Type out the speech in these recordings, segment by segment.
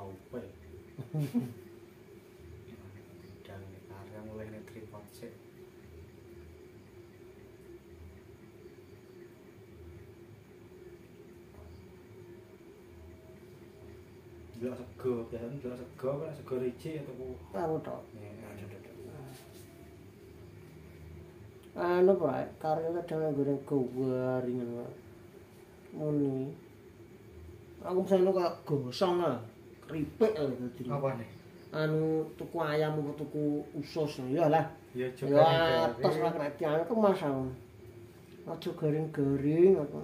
taupe. Dan karya mulai nih tripod sih. Delok sego, biasane delok sego kan sego ricik atau Tahu tok. Ya, Anu Pak, karya kadang goreng garingan Pak. Muni. Aku misalnya kok gosong ah, keripik lah dadi. apa nih? Anu tuku ayam apa tuku usus ya lah. Ya Ya atas lah kena dianu kemas aku. Aja garing-garing apa.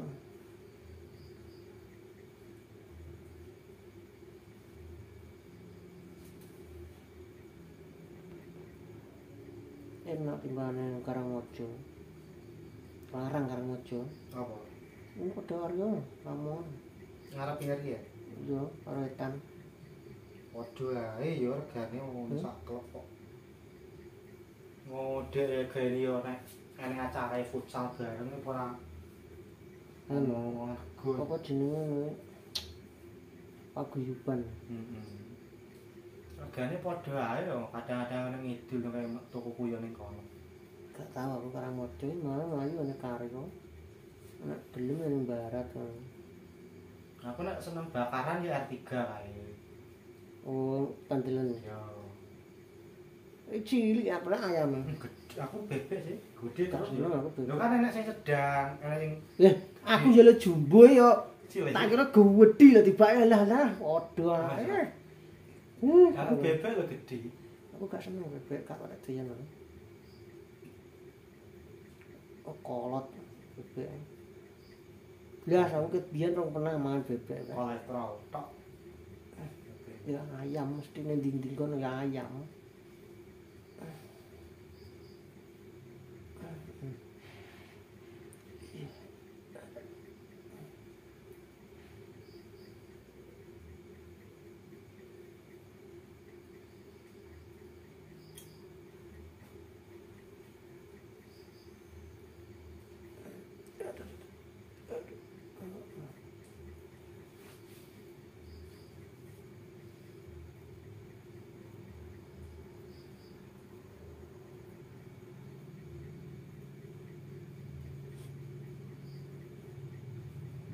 Enak timbane Karangmojo. Larang Karangmojo. apa? Ini padha Aryo, Lamongan. Ngarep ngeri ya? Iya, karo etan. Waduh ae ya regane ngono sak klep kok. Ngode gene yo nek ene acara futsal bareng ora Anu, rego. apa jenenge? Paguyuban. Heeh. Regane padha ae yo, kadang-kadang nang ngidul kaya tuku kuyon ning kono. Gak tahu aku Karangmojo malah mlayu ana karya. Nek gelem ning barat. Aku nek seneng bakaran ya R3 kae. Oh, pandelan. Yo. Cilik apa ayam. Gede, aku bebek sih, gede Gak terus seneng yo. aku bebek. Lho kan enek sing sedang, enek sing Aku ya le jumbo ya. cilik. Tak kira gedhi lah tibake lah. Padha ae. Aku bebek lho gede. Aku gak seneng bebek, gak pada doyan aku. Oh, kolot bebek. Blas aku ket biyen rong pernah mangan bebek. Kolesterol tok. Ya ayam mesti ning dinding kono ya ayam.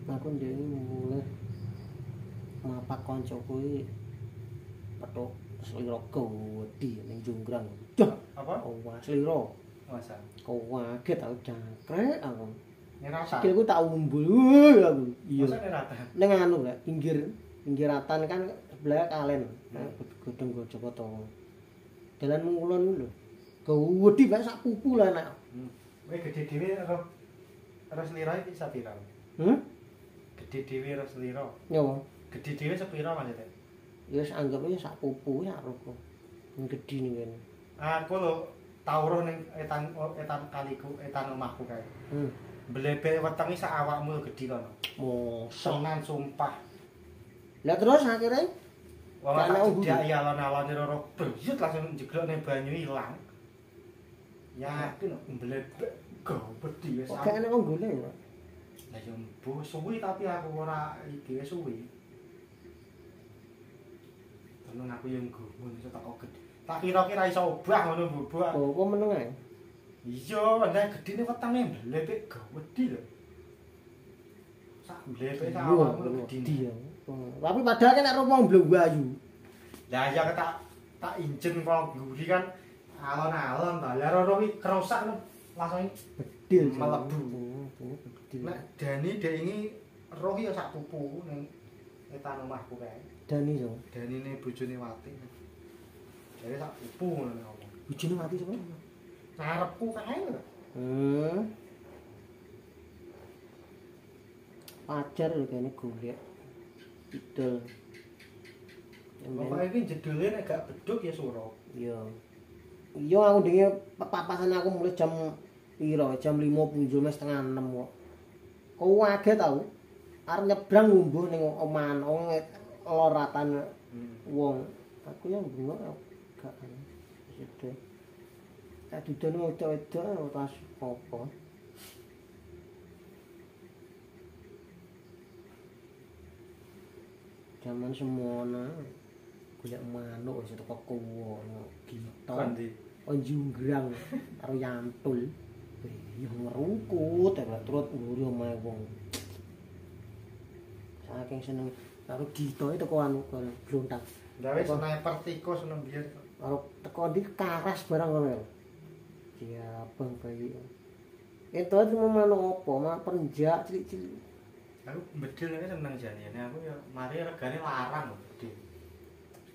Aku ndek mulai mapak kanca kuwi petuk slira gedhi ning Jonggrang. Dah, Apa? oh slira. Masa. Kaget aku jangkrik aku. Nyerata. Sikilku tak umbul aku. Iya. Masa nyerata. Ning anu lek pinggiratan kan sebelah kalen. Godhong Gojopoto. Dalan ngulon lho. Gedhi bae sak pupu lah nek. Kowe gede dhewe karo selira iki sapira? Gede dhewe karo selira. Nyawa. Gede dhewe sepira maksudnya? Ya wis anggap aja sak pupu ya karo. Gedhi ning kene. Aku lho tau roh ning etan kaliku, etan omahku kae. Blebek wetenge sak awakmu lho gedhi kono. Mosok. Tenan sumpah. Lah terus akhirnya Wong Gak tak ana cedak ya alon-alon roro beyut langsung jeglok ning banyu ilang. Yakin blebek gawedi wis. kok gak ana wong golek ya. Lah yo mbuh suwi tapi aku ora iki wis suwi. Temen aku yang gumun iso tak gede. Tak kira-kira iso obah ngono mbok. Oh, apa meneng ae? Iya, nek gedine wetenge blebek gawedi lho. Sak blebek sak awakmu gedine. ya. Tapi padahal kan nek rumah mblayu. Lah ya tak injen kok ngguri kan alon-alon ta. Lah rono iki kerusak langsung Bedil melebu. Bedil. Nek Dani dek iki roh ya sak pupu ning etan omahku kae. Dani so. Danine bojone Wati. Jadi sak pupu ngono nek ngomong. Bojone mati sapa? Ngarepku kae lho. Pacar lho kene golek. Idol. Pokoke iki jedule nek gak beduk ya suruh. Iya. Iya aku dhewe papasan aku mulai jam piro? Jam 5 punjul mes setengah 6 kok. Kok wae tau. Arep nyebrang ngumbuh ning omahan wong loratan wong. Aku yang bengok gak sedhe. Tak dudono wedok-wedok tas apa. Zaman semono. golek manuk wis teko kuwo gitu. Kondi. Junggrang karo yantul. Yo ngerungkut terus mburi omahe wong. Saking seneng karo gito teko anu blontang. Gawe sniper tikus seneng biyen. Karo teko ndi karas barang ngono. Iya, bang bayi. Itu cuma manuk apa? Manuk perenjak cilik-cilik. Aku bedil iki seneng jane. Aku ya mari regane larang lho bedil.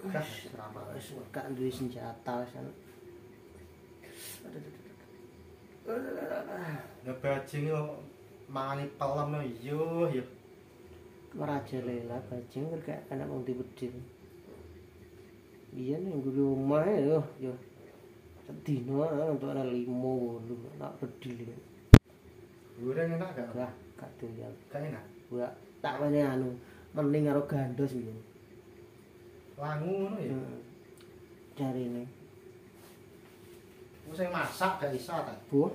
Gas ramah. Wis gak duwe senjata san. Ngebajing kok mangani pelem yo yo. Meraja lela bajing gak anak wong dibedil. Iya ning guru omah yo. Sedina untuk ana 5 8 nak bedil. Goreng enak gak? Gak doyan. Gak enak. Gua tak wene anu mending karo gandos piye. Langu ngono ya. Jarine. Wong sing masak gak iso ta. Bu.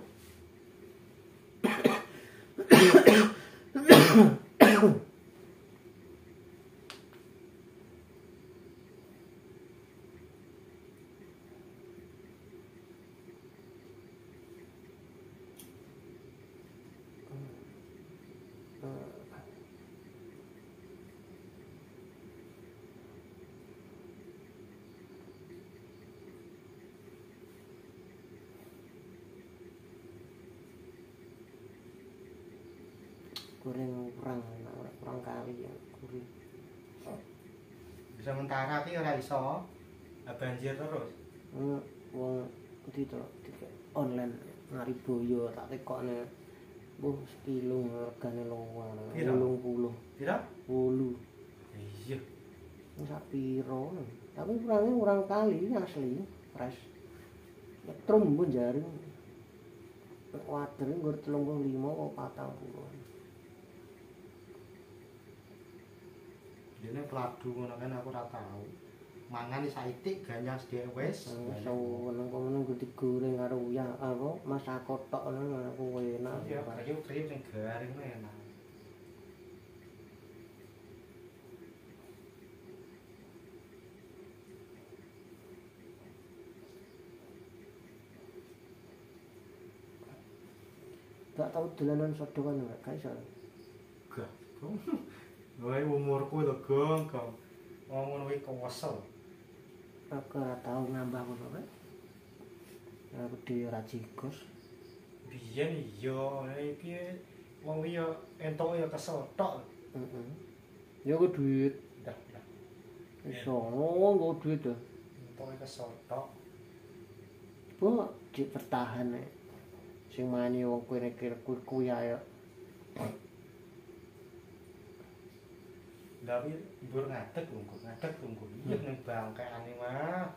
Goreng kurang kali ya goreng. Bisa mentara ki ora iso. Banjir terus. Wong ndi to online ngari boyo tak tekokne. Mbuh sekilo regane luwar. 80. Pira? 8. Iya. Sak piro. Tapi kurang kali asli, fresh. Nyetrum pun jari. Wader nggur 35 kok 40. Dene pladu ngono kan aku ora tau. Mangan saitik ganyas dhek wis. Seneng kono nggo digoreng karo uyah apa masak kotok ngono aku enak. Iya, kriuk-kriuk sing garing enak. Gak tau dolanan sodokan gak iso. Gak. Wae umurku lho, Gong. Wong ngono kuwi kewesel. Aku ora tau ngambah ngono kae. Aku dhewe ora jigos. Biyen iya, iki wong iki ya entuk ya kesel tok. Heeh. Ya ku duit. Dah. Iso nggo duit to. Entuk kesel tok. Bu, dik bertahan nek. Sing mani wong kuwi ayo. Tapi mbur ngadeg tunggu. Iya ning bangkeane mah.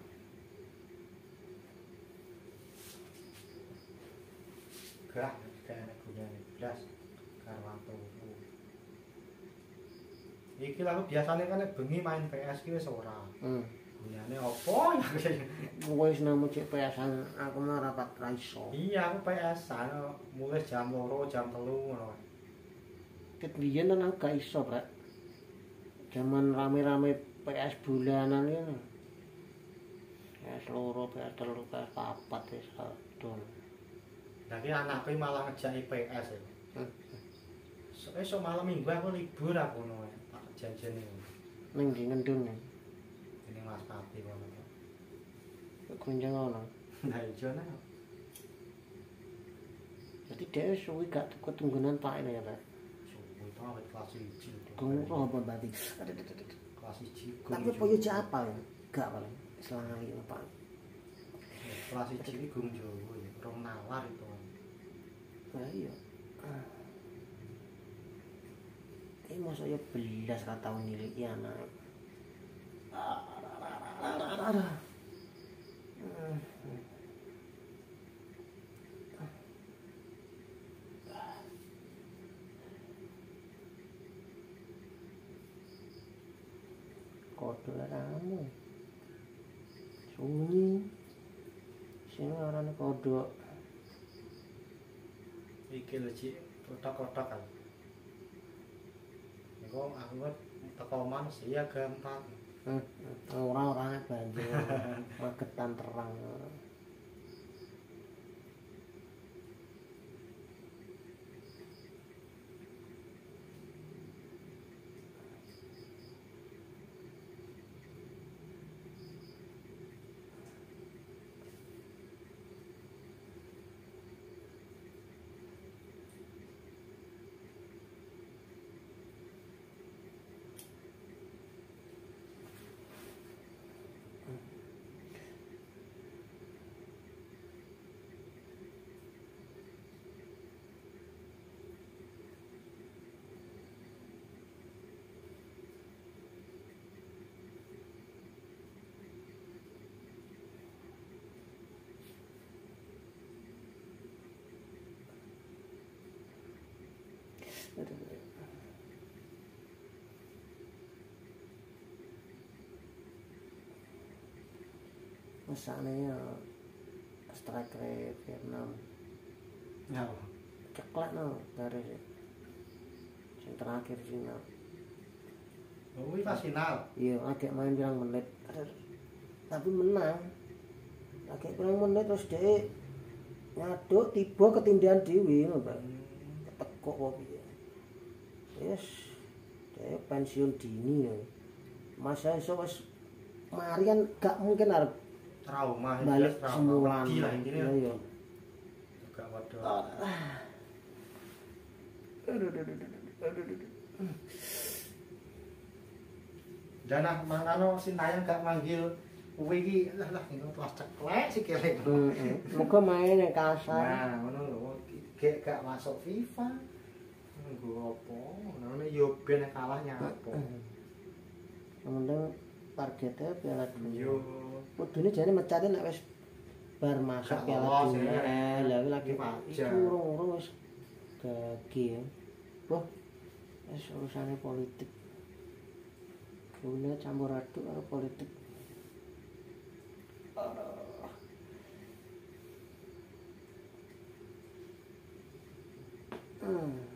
Gak kene gunane blas karo turu. Iki lho biasane kan bengi main PS ki wis ora. Gunane opo ya? Wis nemu cek PS-an aku mah rapat ra iso. Iya aku PS-an mulai jam 2 jam 3 ngono. Ket biyen nang gak iso, Pak. Zaman rame-rame PS bulanan ini. PS loro, PS telu, PS papat wis adol. Tapi anakku malah ngejaki PS ya. Esok malam minggu aku libur aku ngono tak janjene. Ning ndi ngendun. Ini Mas Pati ngono. Kunjang ngono. Nah ijo nah. Jadi dia suwi gak ketunggunan Pak ini ya, Pak. Suwi to awet kelas 1. Guru apa berarti? Kelas 1. Tapi apa yo apal ya? Gak paling. Selangali Pak. Kelas 1 iki gung Jawa ya, rong nalar itu. Lah iya. Ini masa ya belas ra tau niliki anak. Kodho ramu. Sunyi. Sing arane kodho. Iki lho Cik, kotak-kotak kan. Engko aku teko man sih ya gampang. Ora banjir. Magetan terang. Masane ya striker Vietnam. Ya. Ceklek no dari sing terakhir final. Oh, ini pas final. Iya, agak main pirang menit. Tapi menang. Agak pirang menit terus dhek nyaduk tiba ketindihan dhewe ngono, Pak. Ketekuk kok piye. Yes. Dhek pensiun dini ya. Masa iso wis mari kan gak mungkin arep Trauma balik semulan. Gila ini. Iya. Gak waduh. Janah mangano Sintayong gak manggil kowe iki lah ini kelas ceklek sikile. Muga main yang kasar. Nah, ngono lho. Gak masuk FIFA. Nggo apa? Ngono yo ben kalah nyapo. Yang penting targetnya Piala Dunia. Yo Kudune jane mecate nek wis bar masuk Gak Piala lolos, Dunia. ya. Lah lagi Wajar. iku urung wis gagi. Wah, wis urusane politik. Gune campur aduk karo politik. Aduh.